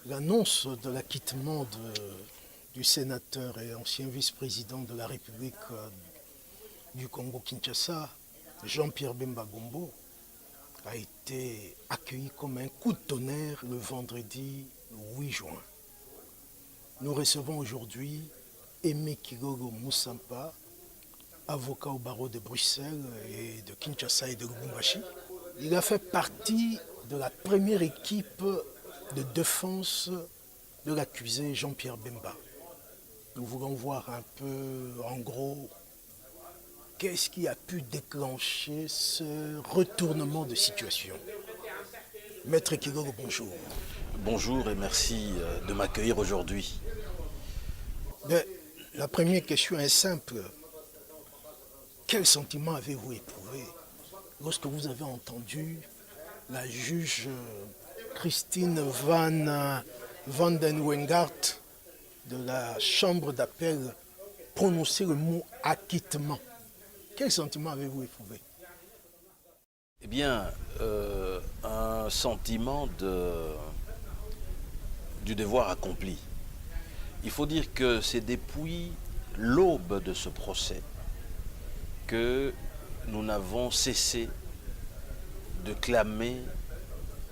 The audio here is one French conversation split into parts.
L'annonce de l'acquittement du sénateur et ancien vice-président de la République du Congo-Kinshasa, Jean-Pierre Bemba Gombo, a été accueillie comme un coup de tonnerre le vendredi 8 juin. Nous recevons aujourd'hui Aimé Kigogo Moussampa, avocat au barreau de Bruxelles et de Kinshasa et de Lubumbashi. Il a fait partie de la première équipe de défense de l'accusé Jean-Pierre Bemba. Nous voulons voir un peu, en gros, qu'est-ce qui a pu déclencher ce retournement de situation. Maître Kigogo, bonjour. Bonjour et merci de m'accueillir aujourd'hui. La première question est simple. Quel sentiment avez-vous éprouvé lorsque vous avez entendu la juge Christine Van den Wengart de la chambre d'appel prononcer le mot acquittement? Quel sentiment avez-vous éprouvé? Eh bien, un sentiment du devoir accompli. Il faut dire que c'est depuis l'aube de ce procès que nous n'avons cessé de clamer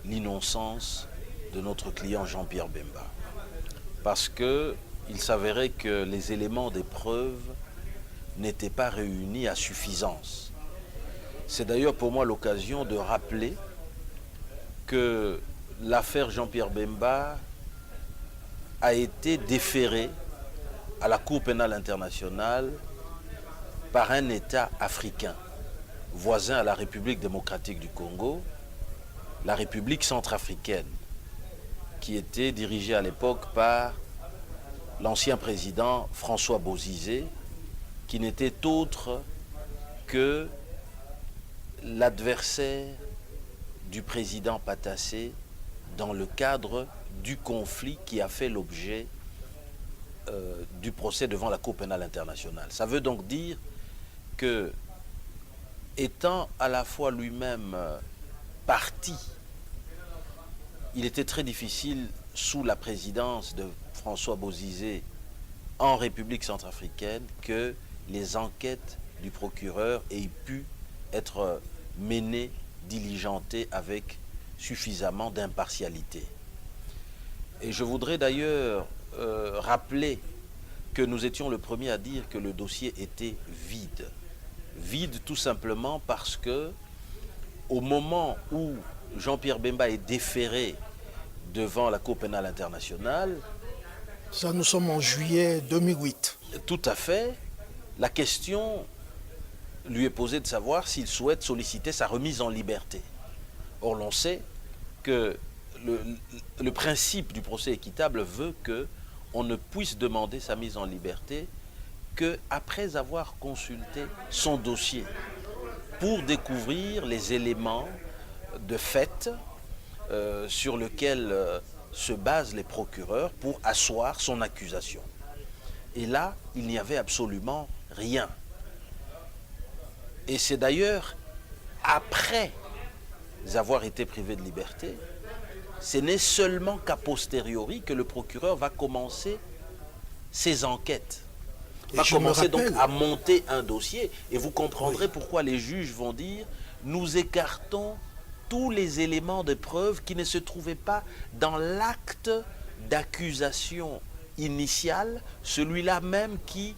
l'innocence de notre client Jean-Pierre Bemba. Parce qu'il s'avérait que les éléments des preuves n'étaient pas réunis à suffisance. C'est d'ailleurs pour moi l'occasion de rappeler que l'affaire Jean-Pierre Bemba a été déférée à la Cour pénale internationale par un État africain, voisin à la République démocratique du Congo, la République centrafricaine, qui était dirigée à l'époque par l'ancien président François Bozizé, qui n'était autre que l'adversaire du président Patassé dans le cadre du conflit qui a fait l'objet du procès devant la Cour pénale internationale. Ça veut donc dire que, étant à la fois lui-même parti, il était très difficile sous la présidence de François Bozizé en République centrafricaine que les enquêtes du procureur aient pu être menées, diligentées avec suffisamment d'impartialité. Et je voudrais d'ailleurs rappeler que nous étions le premier à dire que le dossier était vide. Vide tout simplement parce que au moment où Jean-Pierre Bemba est déféré devant la Cour pénale internationale... Ça, nous sommes en juillet 2008. Tout à fait. La question lui est posée de savoir s'il souhaite solliciter sa remise en liberté. Or, l'on sait que le principe du procès équitable veut qu'on ne puisse demander sa mise en liberté qu'après avoir consulté son dossier pour découvrir les éléments de fait sur lesquels se basent les procureurs pour asseoir son accusation. Et là, il n'y avait absolument rien. Et c'est d'ailleurs après avoir été privé de liberté, ce n'est seulement qu'à posteriori que le procureur va commencer ses enquêtes. Va commencer donc à monter un dossier. Et vous comprendrez pourquoi les juges vont dire « nous écartons tous les éléments de preuve qui ne se trouvaient pas dans l'acte d'accusation initial, celui-là même qui,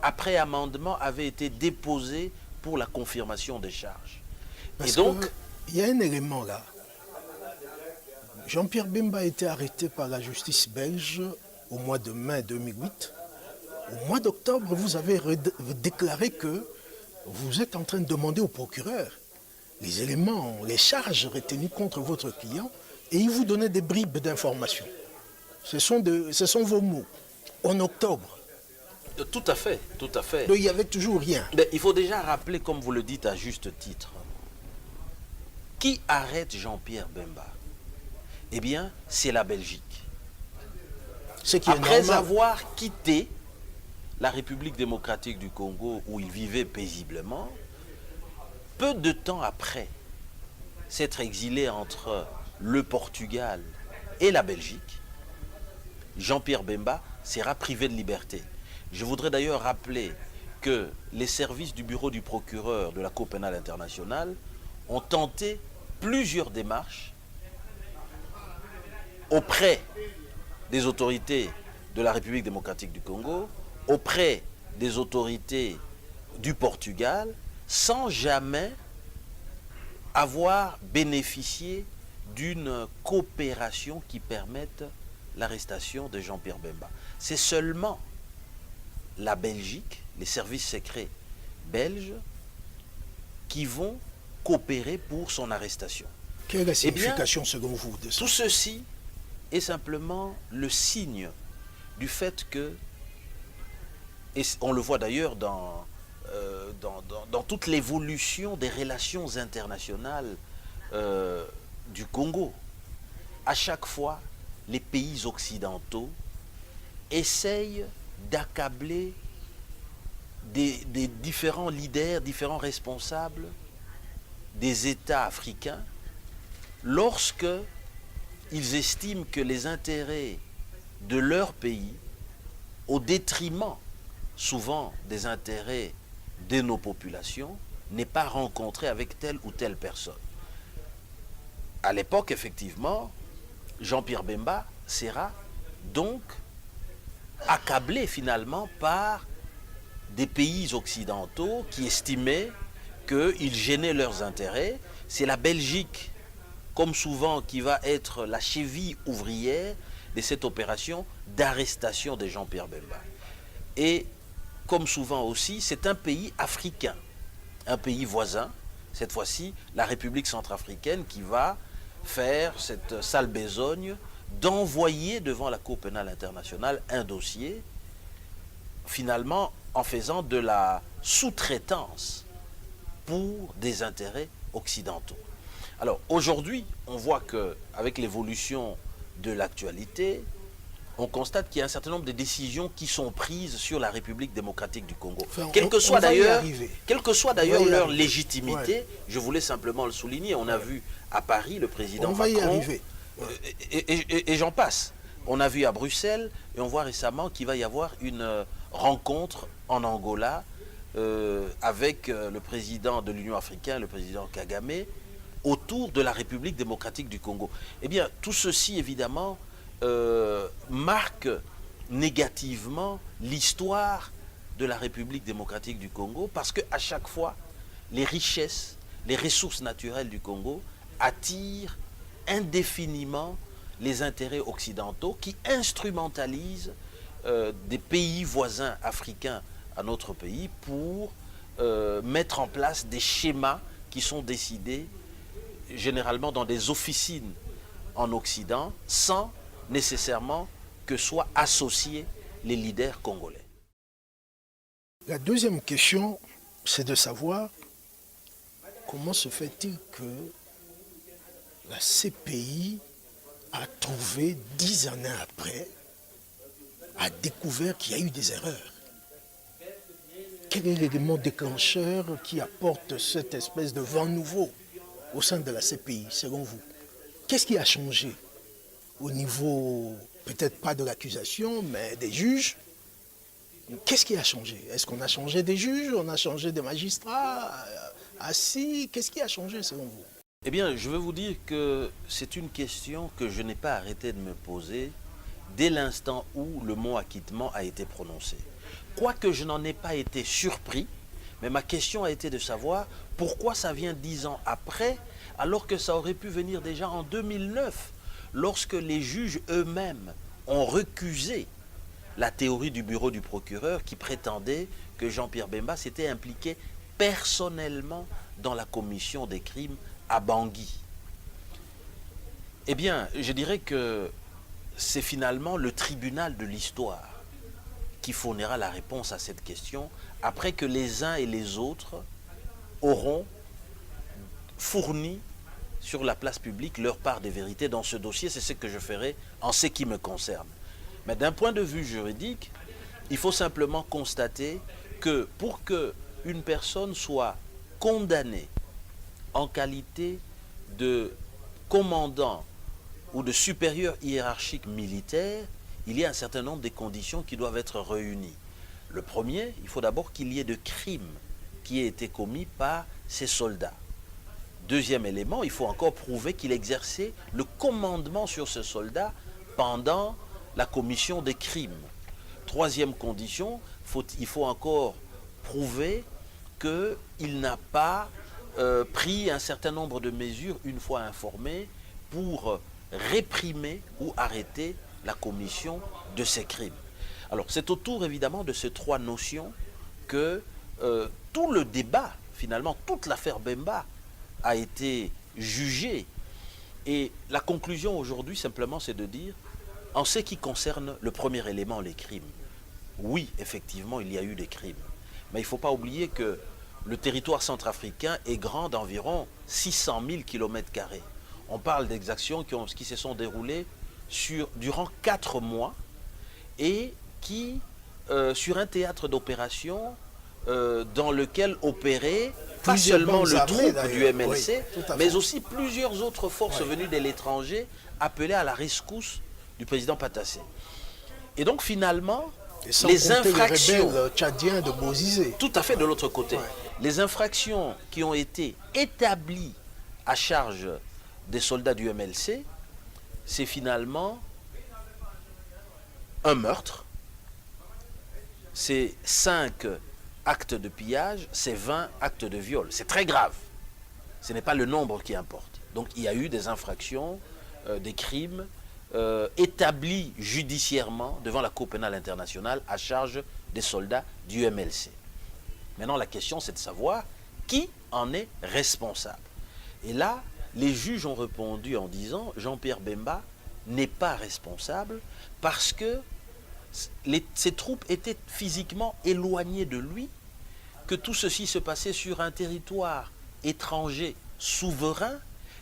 après amendement, avait été déposé pour la confirmation des charges. » Et donc, il y a un élément là. Jean-Pierre Bemba a été arrêté par la justice belge au mois de mai 2008. Au mois d'octobre, vous avez déclaré que vous êtes en train de demander au procureur les éléments, les charges retenues contre votre client et il vous donnait des bribes d'informations. Ce sont vos mots. En octobre. Tout à fait, tout à fait. Donc il n'y avait toujours rien. Mais il faut déjà rappeler, comme vous le dites à juste titre, qui arrête Jean-Pierre Bemba? Eh bien, c'est la Belgique. Après avoir quitté la République démocratique du Congo où il vivait paisiblement, peu de temps après s'être exilé entre le Portugal et la Belgique, Jean-Pierre Bemba sera privé de liberté. Je voudrais d'ailleurs rappeler que les services du bureau du procureur de la Cour pénale internationale ont tenté plusieurs démarches auprès des autorités de la République démocratique du Congo, auprès des autorités du Portugal, sans jamais avoir bénéficié d'une coopération qui permette l'arrestation de Jean-Pierre Bemba. C'est seulement la Belgique, les services secrets belges, qui vont coopérer pour son arrestation. Quelle est la signification selon vous de ça? Tout ceci est simplement le signe du fait que, et on le voit d'ailleurs dans toute l'évolution des relations internationales du Congo, à chaque fois, les pays occidentaux essayent d'accabler des différents leaders, différents responsables des États africains lorsque ils estiment que les intérêts de leur pays, au détriment souvent des intérêts de nos populations, n'est pas rencontré avec telle ou telle personne. À l'époque, effectivement, Jean-Pierre Bemba sera donc accablé finalement par des pays occidentaux qui estimaient qu'ils gênaient leurs intérêts. C'est la Belgique, comme souvent, qui va être la cheville ouvrière de cette opération d'arrestation de Jean-Pierre Bemba. Et comme souvent aussi, c'est un pays africain, un pays voisin, cette fois-ci la République centrafricaine, qui va faire cette sale besogne d'envoyer devant la Cour pénale internationale un dossier, finalement en faisant de la sous-traitance pour des intérêts occidentaux. Alors aujourd'hui, on voit qu'avec l'évolution de l'actualité, on constate qu'il y a un certain nombre de décisions qui sont prises sur la République démocratique du Congo. Enfin, quelle que soit d'ailleurs leur arriver. légitimité, Ouais. je voulais simplement le souligner. On a vu à Paris le président On va y Macron, arriver. et j'en passe. On a vu à Bruxelles, et on voit récemment qu'il va y avoir une rencontre en Angola avec le président de l'Union africaine, le président Kagame, autour de la République démocratique du Congo. Eh bien, tout ceci, évidemment, marque négativement l'histoire de la République démocratique du Congo, parce qu'à chaque fois, les richesses, les ressources naturelles du Congo attirent indéfiniment les intérêts occidentaux qui instrumentalisent des pays voisins africains à notre pays pour mettre en place des schémas qui sont décidés généralement dans des officines en Occident, sans nécessairement que soient associés les leaders congolais. La deuxième question, c'est de savoir comment se fait-il que la CPI a trouvé 10 années après, a découvert qu'il y a eu des erreurs. Quel est l'élément déclencheur qui apporte cette espèce de vent nouveau au sein de la CPI, selon vous? Qu'est-ce qui a changé au niveau, peut-être pas de l'accusation, mais des juges? Qu'est-ce qui a changé? Est-ce qu'on a changé des juges? On a changé des magistrats assis? Qu'est-ce qui a changé selon vous? Eh bien, je veux vous dire que c'est une question que je n'ai pas arrêté de me poser dès l'instant où le mot acquittement a été prononcé. Quoique je n'en ai pas été surpris, mais ma question a été de savoir pourquoi ça vient 10 ans après, alors que ça aurait pu venir déjà en 2009, lorsque les juges eux-mêmes ont recusé la théorie du bureau du procureur qui prétendait que Jean-Pierre Bemba s'était impliqué personnellement dans la commission des crimes à Bangui. Eh bien, je dirais que c'est finalement le tribunal de l'histoire qui fournira la réponse à cette question après que les uns et les autres auront fourni sur la place publique leur part des vérités dans ce dossier. C'est ce que je ferai en ce qui me concerne. Mais d'un point de vue juridique, il faut simplement constater que pour qu'une personne soit condamnée en qualité de commandant ou de supérieur hiérarchique militaire, il y a un certain nombre de conditions qui doivent être réunies. Le premier, il faut d'abord qu'il y ait de crimes qui aient été commis par ces soldats. Deuxième élément, il faut encore prouver qu'il exerçait le commandement sur ce soldat pendant la commission des crimes. Troisième condition, il faut encore prouver qu'il n'a pas pris un certain nombre de mesures, une fois informé, pour réprimer ou arrêter la commission de ces crimes. Alors, c'est autour, évidemment, de ces trois notions que tout le débat, finalement, toute l'affaire Bemba a été jugée. Et la conclusion aujourd'hui, simplement, c'est de dire, en ce qui concerne le premier élément, les crimes, oui, effectivement, il y a eu des crimes. Mais il ne faut pas oublier que le territoire centrafricain est grand d'environ 600 000 km². On parle d'exactions qui se sont déroulées durant 4 mois et qui, sur un théâtre d'opération dans lequel opérait pas seulement le troupe du MLC, oui, mais aussi plusieurs autres forces venues de l'étranger appelées à la rescousse du président Patassé. Et donc finalement, les infractions les tchadiens de Bozizé. Tout à fait de l'autre côté. Ouais. Les infractions qui ont été établies à charge des soldats du MLC, c'est finalement un meurtre, c'est 5 actes de pillage, c'est 20 actes de viol. C'est très grave. Ce n'est pas le nombre qui importe. Donc il y a eu des infractions, des crimes établis judiciairement devant la Cour pénale internationale à charge des soldats du MLC. Maintenant, la question, c'est de savoir qui en est responsable. Et là, les juges ont répondu en disant Jean-Pierre Bemba n'est pas responsable parce que ces troupes étaient physiquement éloignées de lui, que tout ceci se passait sur un territoire étranger souverain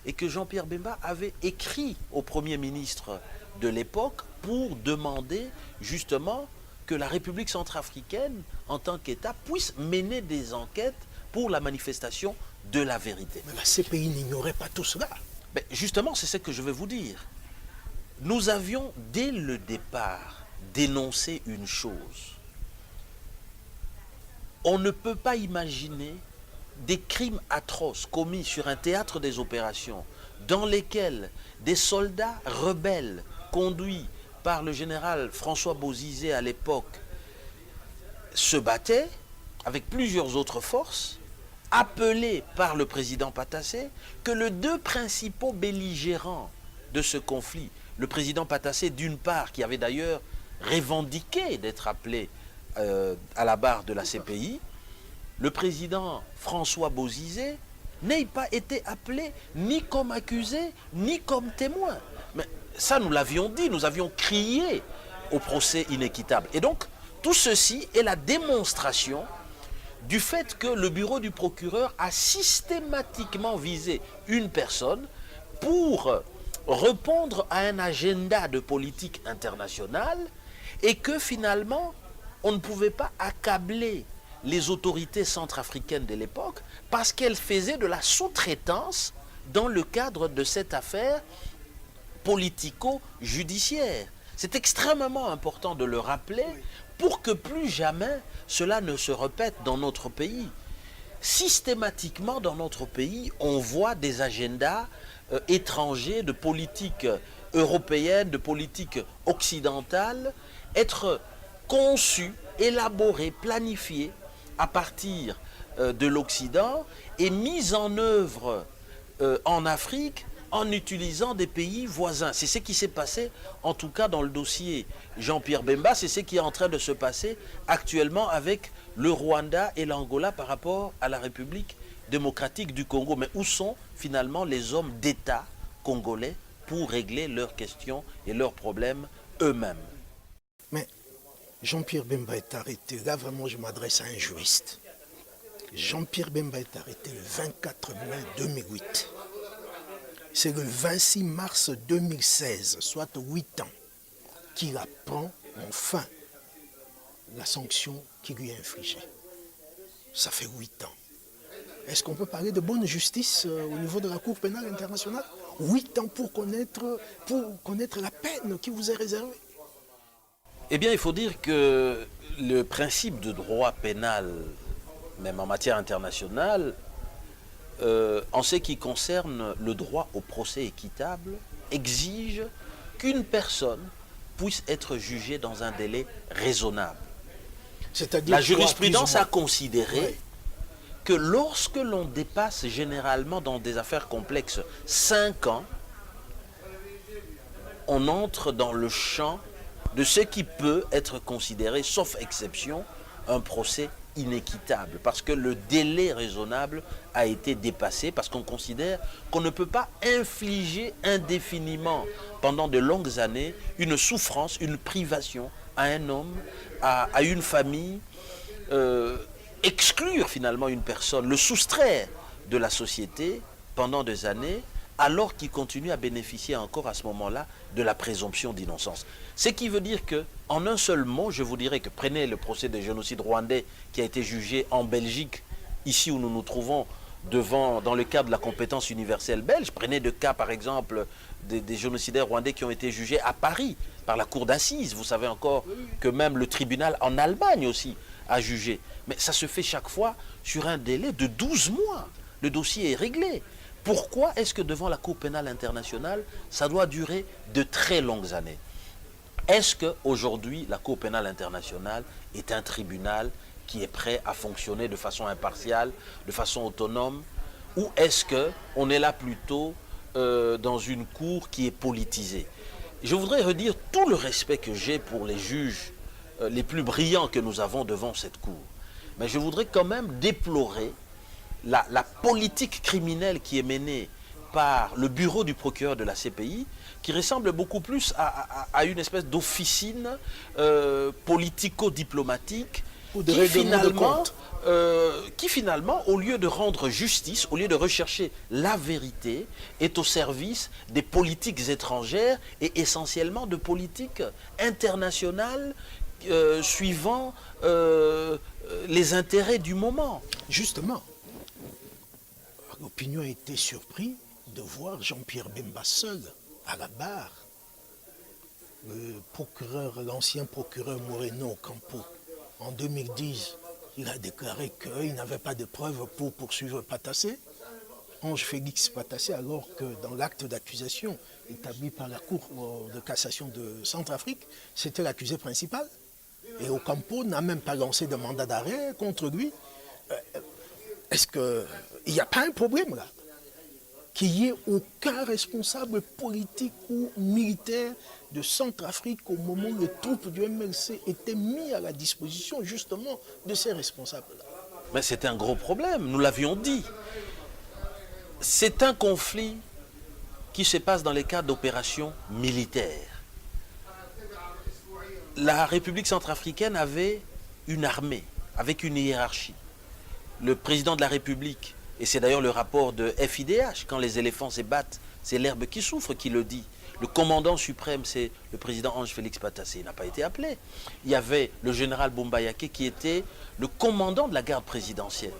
et que Jean-Pierre Bemba avait écrit au Premier ministre de l'époque pour demander justement que la République centrafricaine, en tant qu'État, puisse mener des enquêtes pour la manifestation de la vérité. Mais la CPI n'ignorait pas tout cela. Mais justement, c'est ce que je vais vous dire. Nous avions, dès le départ, dénoncé une chose. On ne peut pas imaginer des crimes atroces commis sur un théâtre des opérations dans lesquels des soldats rebelles conduits par le général François Bozizé à l'époque se battaient avec plusieurs autres forces, appelés par le président Patassé, que les deux principaux belligérants de ce conflit, le président Patassé d'une part, qui avait d'ailleurs revendiqué d'être appelé à la barre de la CPI, le président François Bozizé n'ait pas été appelé ni comme accusé, ni comme témoin. Mais ça, nous l'avions dit, nous avions crié au procès inéquitable. Et donc, tout ceci est la démonstration du fait que le bureau du procureur a systématiquement visé une personne pour répondre à un agenda de politique internationale et que finalement, on ne pouvait pas accabler les autorités centrafricaines de l'époque parce qu'elles faisaient de la sous-traitance dans le cadre de cette affaire politico-judiciaire. C'est extrêmement important de le rappeler pour que plus jamais cela ne se répète dans notre pays. Systématiquement dans notre pays, on voit des agendas étrangers, de politique européenne, de politique occidentale, être conçus, élaborés, planifiés à partir de l'Occident et mis en œuvre en Afrique en utilisant des pays voisins. C'est ce qui s'est passé, en tout cas dans le dossier Jean-Pierre Bemba, c'est ce qui est en train de se passer actuellement avec le Rwanda et l'Angola par rapport à la République démocratique du Congo. Mais où sont finalement les hommes d'État congolais pour régler leurs questions et leurs problèmes eux-mêmes? Mais Jean-Pierre Bemba est arrêté. Là, vraiment, je m'adresse à un juriste. Jean-Pierre Bemba est arrêté le 24 mai 2008. C'est le 26 mars 2016, soit 8 ans, qu'il apprend enfin la sanction qui lui est infligée. Ça fait 8 ans. Est-ce qu'on peut parler de bonne justice au niveau de la Cour pénale internationale? 8 ans pour connaître la peine qui vous est réservée. Eh bien, il faut dire que le principe de droit pénal, même en matière internationale, en ce qui concerne le droit au procès équitable, exige qu'une personne puisse être jugée dans un délai raisonnable. C'est-à-dire La jurisprudence a plus considéré Ouais. que lorsque l'on dépasse généralement dans des affaires complexes 5 ans, on entre dans le champ de ce qui peut être considéré, sauf exception, un procès inéquitable. Parce que le délai raisonnable a été dépassé, parce qu'on considère qu'on ne peut pas infliger indéfiniment, pendant de longues années, une souffrance, une privation à un homme, à une famille, exclure finalement une personne, le soustraire de la société pendant des années, alors qu'il continue à bénéficier encore à ce moment-là de la présomption d'innocence. Ce qui veut dire que, en un seul mot, je vous dirais que prenez le procès de génocide rwandais qui a été jugé en Belgique, ici où nous nous trouvons devant, dans le cadre de la compétence universelle belge. Prenez le cas par exemple des génocidaires rwandais qui ont été jugés à Paris par la cour d'assises. Vous savez encore que même le tribunal en Allemagne aussi a jugé. Mais ça se fait chaque fois sur un délai de 12 mois. Le dossier est réglé. Pourquoi est-ce que devant la Cour pénale internationale, ça doit durer de très longues années? Est-ce qu'aujourd'hui, la Cour pénale internationale est un tribunal qui est prêt à fonctionner de façon impartiale, de façon autonome? Ou est-ce qu'on est là plutôt dans une cour qui est politisée? Je voudrais redire tout le respect que j'ai pour les juges les plus brillants que nous avons devant cette cour. Mais je voudrais quand même déplorer la politique criminelle qui est menée par le bureau du procureur de la CPI, qui ressemble beaucoup plus à une espèce d'officine politico-diplomatique Ou de règlement de compte. qui finalement, au lieu de rendre justice, au lieu de rechercher la vérité, est au service des politiques étrangères et essentiellement de politiques internationales suivant les intérêts du moment. Justement, l'opinion a été surprise de voir Jean-Pierre Bemba seul à la barre. L'ancien procureur Moreno Ocampo, en 2010, il a déclaré qu'il n'avait pas de preuves pour poursuivre Patassé, Ange Félix Patassé, alors que dans l'acte d'accusation établi par la Cour de cassation de Centrafrique, c'était l'accusé principal. Et Ocampo n'a même pas lancé de mandat d'arrêt contre lui. Est-ce qu'il n'y a pas un problème là? Qu'il n'y ait aucun responsable politique ou militaire de Centrafrique au moment où les troupes du MLC étaient mis à la disposition justement de ces responsables-là. Mais c'est un gros problème, nous l'avions dit. C'est un conflit qui se passe dans les cadres d'opérations militaires. La République centrafricaine avait une armée, avec une hiérarchie. Le président de la République, et c'est d'ailleurs le rapport de FIDH, quand les éléphants se battent, c'est l'herbe qui souffre qui le dit. Le commandant suprême, c'est le président Ange Félix Patassé, il n'a pas été appelé. Il y avait le général Bombayake qui était le commandant de la garde présidentielle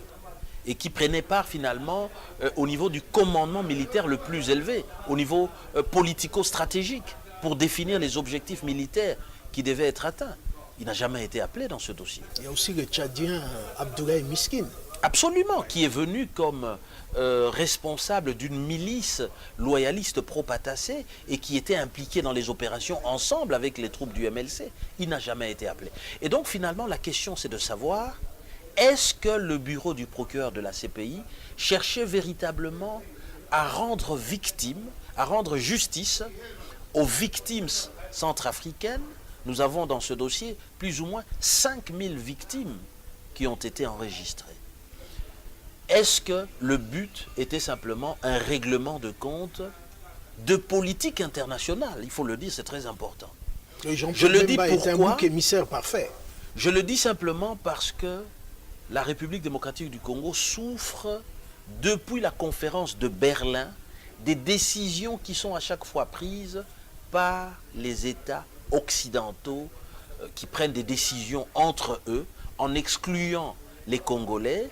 et qui prenait part finalement au niveau du commandement militaire le plus élevé, au niveau politico-stratégique, pour définir les objectifs militaires qui devaient être atteints. Il n'a jamais été appelé dans ce dossier. Il y a aussi le Tchadien Abdoulaye Miskin. Absolument, qui est venu comme responsable d'une milice loyaliste pro-Patassé et qui était impliqué dans les opérations ensemble avec les troupes du MLC. Il n'a jamais été appelé. Et donc finalement, la question c'est de savoir, est-ce que le bureau du procureur de la CPI cherchait véritablement à rendre victime, à rendre justice aux victimes centrafricaines? Nous avons dans ce dossier plus ou moins 5000 victimes qui ont été enregistrées. Est-ce que le but était simplement un règlement de compte de politique internationale? Il faut le dire, c'est très important. Je le dis pourquoi. Est un bouc émissaire parfait. Je le dis simplement parce que la République démocratique du Congo souffre, depuis la conférence de Berlin, des décisions qui sont à chaque fois prises par les États occidentaux qui prennent des décisions entre eux en excluant les Congolais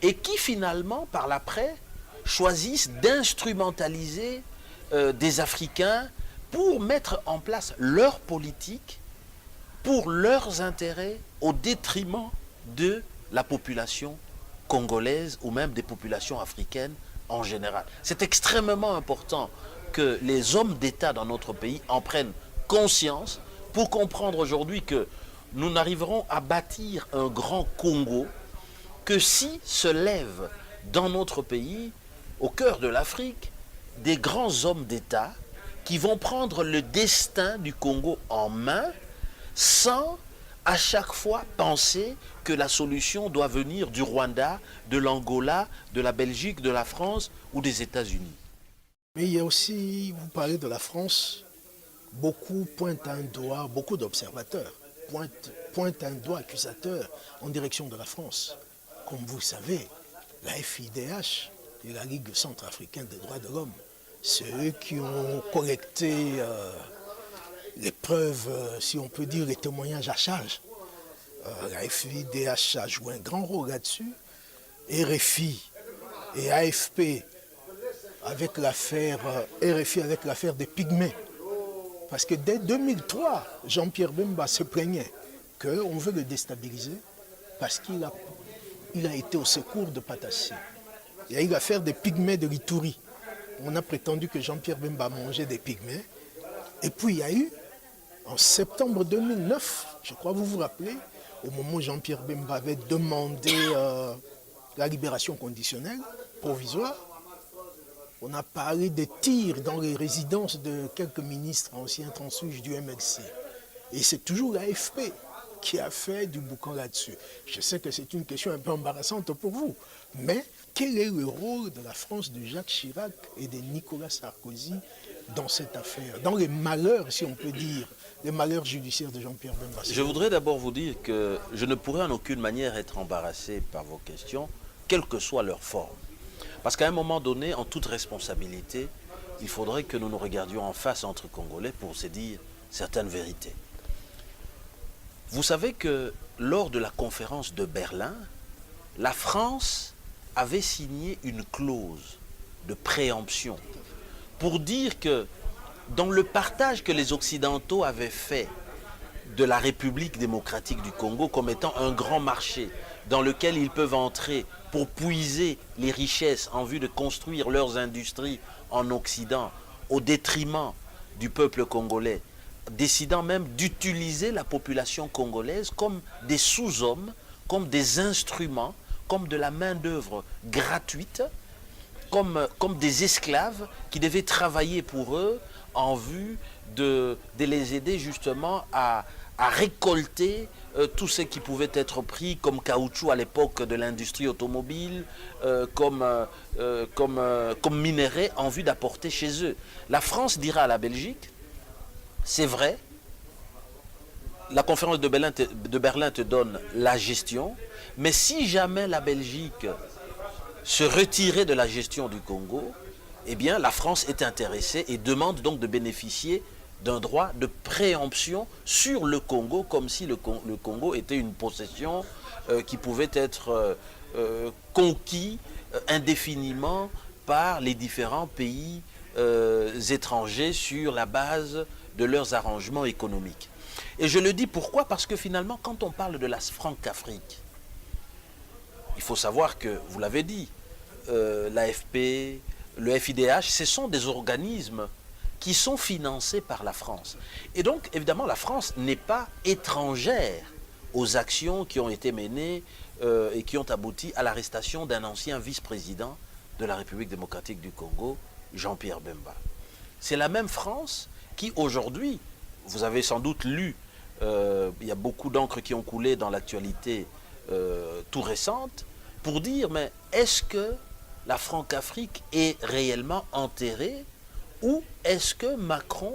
et qui finalement, par l'après, choisissent d'instrumentaliser des Africains pour mettre en place leur politique pour leurs intérêts au détriment de la population congolaise ou même des populations africaines en général. C'est extrêmement important que les hommes d'État dans notre pays en prennent conscience pour comprendre aujourd'hui que nous n'arriverons à bâtir un grand Congo que si se lèvent dans notre pays, au cœur de l'Afrique, des grands hommes d'État qui vont prendre le destin du Congo en main sans à chaque fois penser que la solution doit venir du Rwanda, de l'Angola, de la Belgique, de la France ou des États-Unis. Mais il y a aussi, vous parlez de la France, beaucoup pointent un doigt, beaucoup d'observateurs pointent un doigt accusateur en direction de la France. Comme vous savez, la FIDH et la Ligue centrafricaine des droits de l'homme, c'est eux qui ont collecté les preuves, si on peut dire, les témoignages à charge. La FIDH a joué un grand rôle là-dessus. RFI et AFP avec l'affaire des Pygmées. Parce que dès 2003, Jean-Pierre Bemba se plaignait qu'on veut le déstabiliser parce qu'il a été au secours de Patassi. Il y a eu l'affaire des Pygmées de l'Ituri. On a prétendu que Jean-Pierre Bemba mangeait des Pygmées. Et puis il y a eu, en septembre 2009, je crois que vous vous rappelez, au moment où Jean-Pierre Bemba avait demandé la libération conditionnelle, provisoire, on a parlé des tirs dans les résidences de quelques ministres anciens transfuges du MLC. Et c'est toujours l'AFP qui a fait du boucan là-dessus. Je sais que c'est une question un peu embarrassante pour vous, mais quel est le rôle de la France de Jacques Chirac et de Nicolas Sarkozy dans cette affaire, dans les malheurs, si on peut dire, les malheurs judiciaires de Jean-Pierre Bemba? Je voudrais d'abord vous dire que je ne pourrais en aucune manière être embarrassé par vos questions, quelle que soit leur forme. Parce qu'à un moment donné, en toute responsabilité, il faudrait que nous nous regardions en face entre Congolais pour se dire certaines vérités. Vous savez que lors de la conférence de Berlin, la France avait signé une clause de préemption pour dire que dans le partage que les Occidentaux avaient fait de la République démocratique du Congo comme étant un grand marché dans lequel ils peuvent entrer pour puiser les richesses en vue de construire leurs industries en Occident au détriment du peuple congolais, décidant même d'utiliser la population congolaise comme des sous-hommes, comme des instruments, comme de la main-d'œuvre gratuite, comme des esclaves qui devaient travailler pour eux en vue de les aider justement à récolter tout ce qui pouvait être pris comme caoutchouc à l'époque de l'industrie automobile, comme minerai en vue d'apporter chez eux. La France dira à la Belgique, c'est vrai, la conférence de Berlin te donne la gestion, mais si jamais la Belgique se retirait de la gestion du Congo, eh bien la France est intéressée et demande donc de bénéficier d'un droit de préemption sur le Congo, comme si le Congo était une possession qui pouvait être conquis indéfiniment par les différents pays étrangers sur la base de leurs arrangements économiques. Et je le dis pourquoi? Parce que finalement, quand on parle de la Franc-Afrique, il faut savoir que, vous l'avez dit, l'AFP, le FIDH, ce sont des organismes qui sont financés par la France. Et donc, évidemment, la France n'est pas étrangère aux actions qui ont été menées et qui ont abouti à l'arrestation d'un ancien vice-président de la République démocratique du Congo, Jean-Pierre Bemba. C'est la même France qui, aujourd'hui, vous avez sans doute lu, il y a beaucoup d'encre qui ont coulé dans l'actualité tout récente, pour dire, mais est-ce que la Franc-Afrique est réellement enterrée ou est-ce que Macron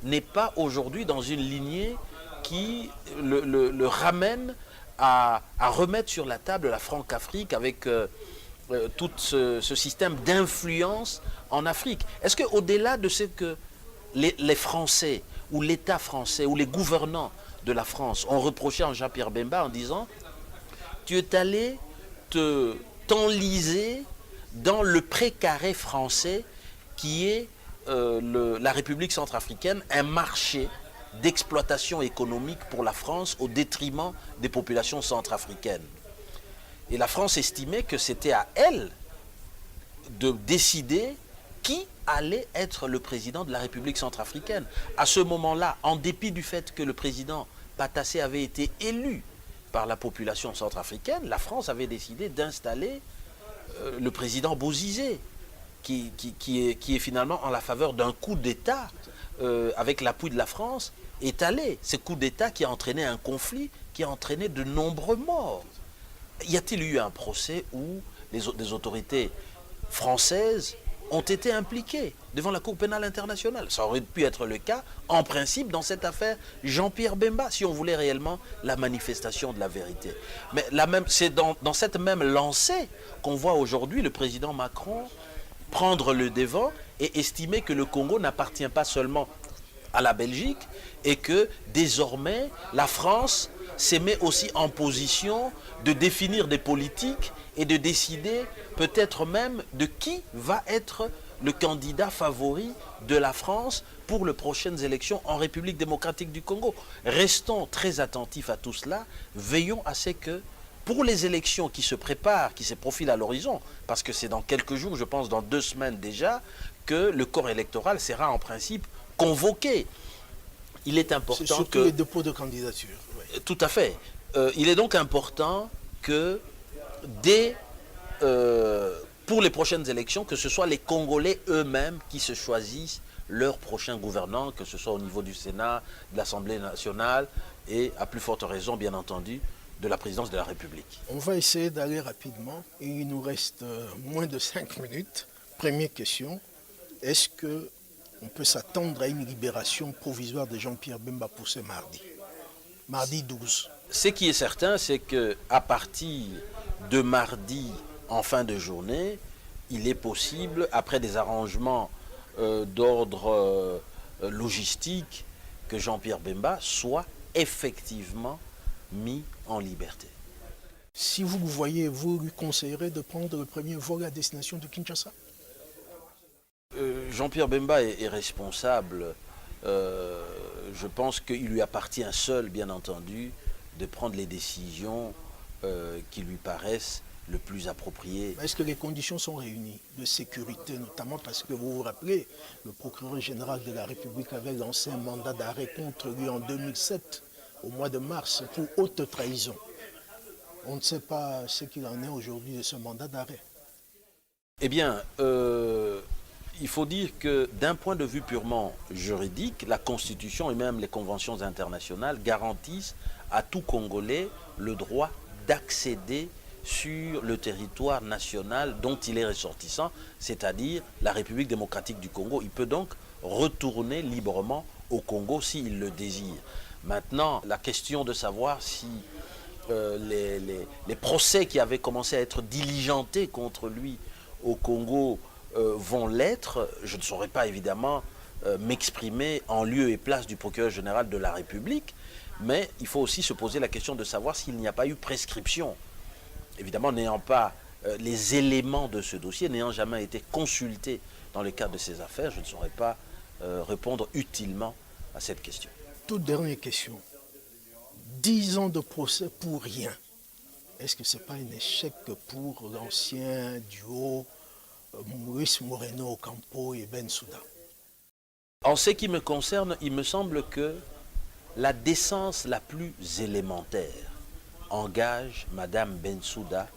n'est pas aujourd'hui dans une lignée qui le ramène à remettre sur la table la Franc-Afrique avec tout ce système d'influence en Afrique? Est-ce qu'au-delà de ce que les Français ou l'État français ou les gouvernants de la France ont reproché à Jean-Pierre Bemba en disant « Tu es allé t'enliser dans le précaré français qui est la République centrafricaine, un marché d'exploitation économique pour la France au détriment des populations centrafricaines. Et la France estimait que c'était à elle de décider qui allait être le président de la République centrafricaine. À ce moment-là, en dépit du fait que le président Patassé avait été élu par la population centrafricaine, la France avait décidé d'installer le président Bozizé, qui est finalement en la faveur d'un coup d'État avec l'appui de la France étalé. Ce coup d'État qui a entraîné un conflit, qui a entraîné de nombreux morts. Y a-t-il eu un procès où des autorités françaises ont été impliquées devant la Cour pénale internationale? Ça aurait pu être le cas, en principe, dans cette affaire Jean-Pierre Bemba, si on voulait réellement la manifestation de la vérité. Mais c'est dans cette même lancée qu'on voit aujourd'hui le président Macron prendre le devant et estimer que le Congo n'appartient pas seulement à la Belgique et que désormais la France se met aussi en position de définir des politiques et de décider peut-être même de qui va être le candidat favori de la France pour les prochaines élections en République démocratique du Congo. Restons très attentifs à tout cela, veillons à ce que pour les élections qui se préparent, qui se profilent à l'horizon, parce que c'est dans quelques jours, je pense dans 2 semaines déjà, que le corps électoral sera en principe convoqué. Il est important c'est surtout que... les dépôts de candidature. Oui. Tout à fait. Il est donc important que pour les prochaines élections, que ce soit les Congolais eux-mêmes qui se choisissent leurs prochains gouvernants, que ce soit au niveau du Sénat, de l'Assemblée nationale et, à plus forte raison, bien entendu, de la présidence de la République. On va essayer d'aller rapidement. Et il nous reste moins de 5 minutes. Première question. Est-ce qu'on peut s'attendre à une libération provisoire de Jean-Pierre Bemba pour ce mardi? Mardi 12. Ce qui est certain, c'est qu'à partir de mardi en fin de journée, il est possible, après des arrangements d'ordre logistique, que Jean-Pierre Bemba soit effectivement mis en liberté. Si vous le voyez, vous lui conseillerez de prendre le premier vol à destination de Kinshasa? Jean-Pierre Bemba est responsable. Je pense qu'il lui appartient seul, bien entendu, de prendre les décisions qui lui paraissent le plus appropriées. Est-ce que les conditions sont réunies de sécurité, notamment parce que vous vous rappelez, le procureur général de la République avait lancé un mandat d'arrêt contre lui en 2007, au mois de mars, pour haute trahison. On ne sait pas ce qu'il en est aujourd'hui de ce mandat d'arrêt. Eh bien, il faut dire que d'un point de vue purement juridique, la Constitution et même les conventions internationales garantissent à tout Congolais le droit d'accéder sur le territoire national dont il est ressortissant, c'est-à-dire la République démocratique du Congo. Il peut donc retourner librement au Congo s'il le désire. Maintenant, la question de savoir si les procès qui avaient commencé à être diligentés contre lui au Congo vont l'être, je ne saurais pas évidemment m'exprimer en lieu et place du procureur général de la République, mais il faut aussi se poser la question de savoir s'il n'y a pas eu prescription. Évidemment, n'ayant pas les éléments de ce dossier, n'ayant jamais été consulté dans le cadre de ces affaires, je ne saurais pas répondre utilement à cette question. Toute dernière question. 10 ans de procès pour rien. Est-ce que ce n'est pas un échec pour l'ancien duo Maurice Moreno Ocampo et Bensouda? En ce qui me concerne, il me semble que la décence la plus élémentaire engage Madame Bensouda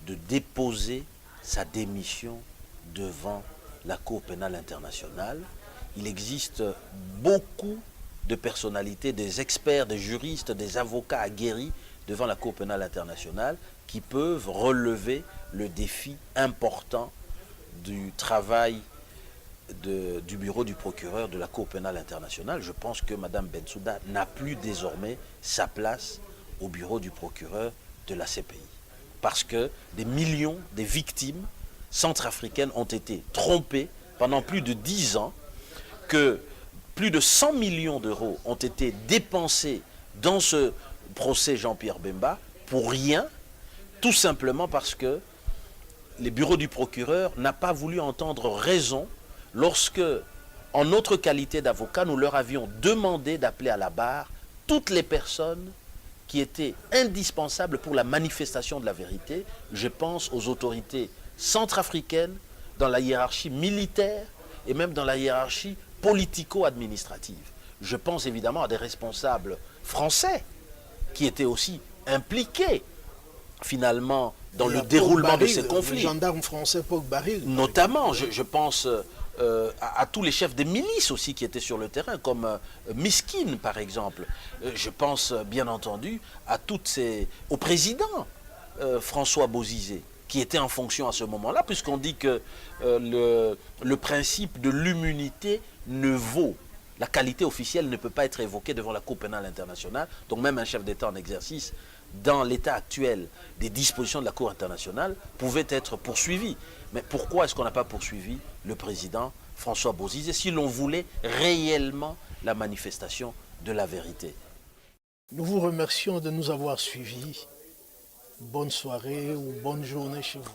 de déposer sa démission devant la Cour pénale internationale. Il existe beaucoup de personnalités, des experts, des juristes, des avocats aguerris devant la Cour pénale internationale qui peuvent relever le défi important du travail du bureau du procureur de la Cour pénale internationale. Je pense que Mme Bensouda n'a plus désormais sa place au bureau du procureur de la CPI. Parce que des millions de victimes centrafricaines ont été trompées pendant plus de 10 ans, que plus de 100 millions d'euros ont été dépensés dans ce procès Jean-Pierre Bemba pour rien, tout simplement parce que les bureaux du procureur n'ont pas voulu entendre raison lorsque en notre qualité d'avocat, nous leur avions demandé d'appeler à la barre toutes les personnes qui étaient indispensables pour la manifestation de la vérité. Je pense aux autorités centrafricaines, dans la hiérarchie militaire et même dans la hiérarchie politico-administrative. Je pense évidemment à des responsables français qui étaient aussi impliqués finalement dans le déroulement de ces conflits. Le gendarme français Paul Baril. Notamment, je pense à tous les chefs des milices aussi qui étaient sur le terrain, comme Miskin par exemple. Je pense bien entendu au président François Bozizé, qui était en fonction à ce moment-là, puisqu'on dit que le principe de l'immunité ne vaut. La qualité officielle ne peut pas être évoquée devant la Cour pénale internationale. Donc même un chef d'État en exercice, dans l'état actuel des dispositions de la Cour internationale, pouvait être poursuivi. Mais pourquoi est-ce qu'on n'a pas poursuivi le président François Bozizé si l'on voulait réellement la manifestation de la vérité? Nous vous remercions de nous avoir suivis. Bonne soirée ou bonne journée chez vous.